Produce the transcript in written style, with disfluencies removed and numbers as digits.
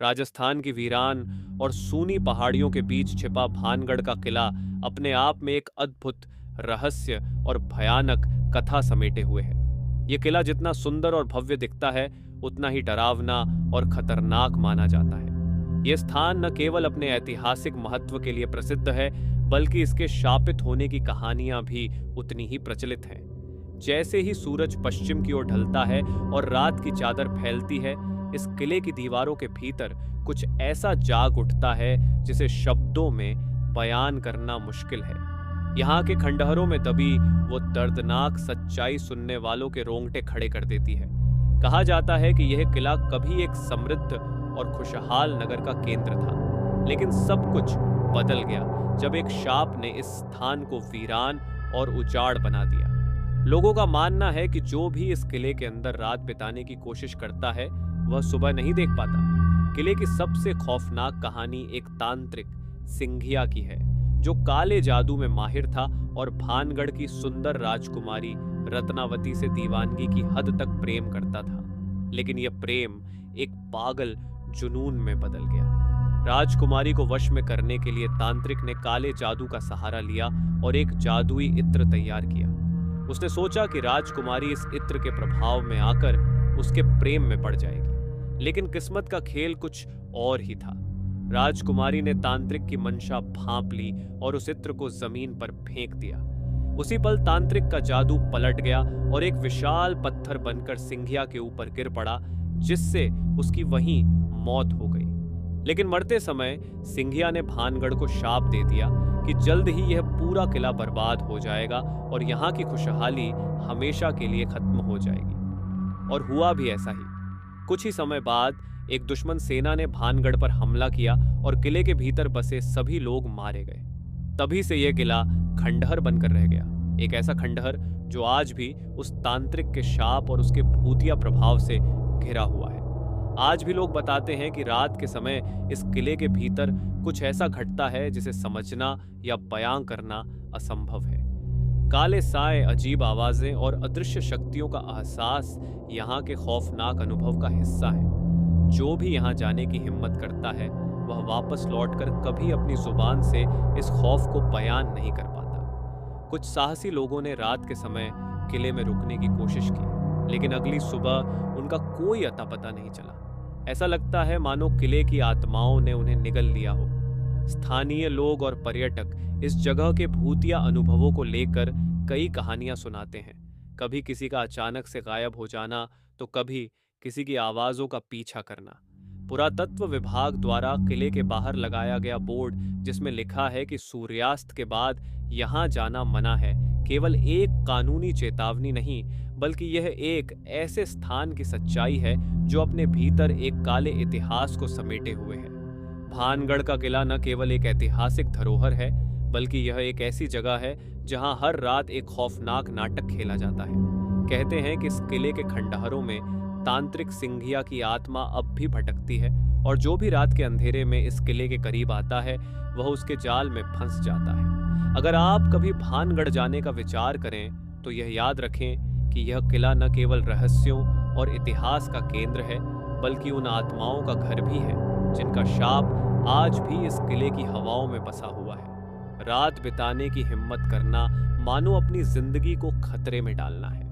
राजस्थान की वीरान और सूनी पहाड़ियों के बीच छिपा भानगढ़ का किला अपने आप में एक अद्भुत रहस्य और भयानक कथा समेटे हुए है। यह किला जितना सुंदर और भव्य दिखता है, उतना ही डरावना और खतरनाक माना जाता है। यह स्थान न केवल अपने ऐतिहासिक महत्व के लिए प्रसिद्ध है, बल्कि इसके शापित होने की कहानियां भी उतनी ही प्रचलित हैं। जैसे ही सूरज पश्चिम की ओर ढलता है और रात की चादर फैलती है, इस किले की दीवारों के भीतर कुछ ऐसा जाग उठता है जिसे शब्दों में बयान करना मुश्किल है। यहाँ के खंडहरों में दबी वो दर्दनाक सच्चाई सुनने वालों के रोंगटे खड़े कर देती है। कहा जाता है कि यह किला कभी एक समृद्ध और खुशहाल नगर का केंद्र था, लेकिन सब कुछ बदल गया जब एक शाप ने इस स्थान को वीरान और उजाड़ बना दिया। लोगों का मानना है कि जो भी इस किले के अंदर रात बिताने की कोशिश करता है, वह सुबह नहीं देख पाता। किले की सबसे खौफनाक कहानी एक तांत्रिक सिंघिया की है, जो काले जादू में माहिर था और भानगढ़ की सुंदर राजकुमारी रत्नावती से दीवानगी की हद तक प्रेम करता था। लेकिन यह प्रेम एक पागल जुनून में बदल गया। राजकुमारी को वश में करने के लिए तांत्रिक ने काले जादू का सहारा लिया और एक जादुई इत्र तैयार किया। उसने सोचा कि राजकुमारी इस इत्र के प्रभाव में आकर उसके प्रेम में पड़ जाएगी, लेकिन किस्मत का खेल कुछ और ही था। राजकुमारी ने तांत्रिक की मंशा भांप ली और उस इत्र को जमीन पर फेंक दिया। उसी पल तांत्रिक का जादू पलट गया और एक विशाल पत्थर बनकर सिंघिया के ऊपर गिर पड़ा, जिससे उसकी वहीं मौत हो गई। लेकिन मरते समय सिंघिया ने भानगढ़ को शाप दे दिया कि जल्द ही यह पूरा किला बर्बाद हो जाएगा और यहाँ की खुशहाली हमेशा के लिए खत्म हो जाएगी। और हुआ भी ऐसा ही। कुछ ही समय बाद एक दुश्मन सेना ने भानगढ़ पर हमला किया और किले के भीतर बसे सभी लोग मारे गए। तभी से यह किला खंडहर बनकर रह गया, एक ऐसा खंडहर जो आज भी उस तांत्रिक के शाप और उसके भूतिया प्रभाव से घिरा हुआ है। आज भी लोग बताते हैं कि रात के समय इस किले के भीतर कुछ ऐसा घटता है जिसे समझना या बयां करना असंभव है। काले साए, अजीब आवाजें और अदृश्य शक्तियों का एहसास यहाँ के खौफनाक अनुभव का हिस्सा है। जो भी यहाँ जाने की हिम्मत करता है, वह वापस लौटकर कभी अपनी जुबान से इस खौफ को बयान नहीं कर पाता। कुछ साहसी लोगों ने रात के समय किले में रुकने की कोशिश की, लेकिन अगली सुबह उनका कोई अता पता नहीं चला। ऐसा लगता है मानो किले की आत्माओं ने उन्हें निगल लिया हो। स्थानीय लोग और पर्यटक इस जगह के भूतिया अनुभवों को लेकर कई कहानियां सुनाते हैं। कभी किसी का अचानक से गायब हो जाना, तो कभी किसी की आवाजों का पीछा करना। पुरातत्व विभाग द्वारा किले के बाहर लगाया गया बोर्ड, जिसमें लिखा है कि सूर्यास्त के बाद यहाँ जाना मना है, केवल एक कानूनी चेतावनी नहीं, बल्कि यह एक ऐसे स्थान की सच्चाई है जो अपने भीतर एक काले इतिहास को समेटे हुए है। भानगढ़ का किला न केवल एक ऐतिहासिक धरोहर है, बल्कि यह एक ऐसी जगह है जहां हर रात एक खौफनाक नाटक खेला जाता है। कहते हैं कि इस किले के खंडहरों में तांत्रिक सिंघिया की आत्मा अब भी भटकती है, और जो भी रात के अंधेरे में इस किले के करीब आता है, वह उसके जाल में फंस जाता है। अगर आप कभी भानगढ़ जाने का विचार करें, तो यह याद रखें कि यह किला न केवल रहस्यों और इतिहास का केंद्र है, बल्कि उन आत्माओं का घर भी है जिनका शाप आज भी इस किले की हवाओं में बसा हुआ है। रात बिताने की हिम्मत करना मानो अपनी जिंदगी को खतरे में डालना है।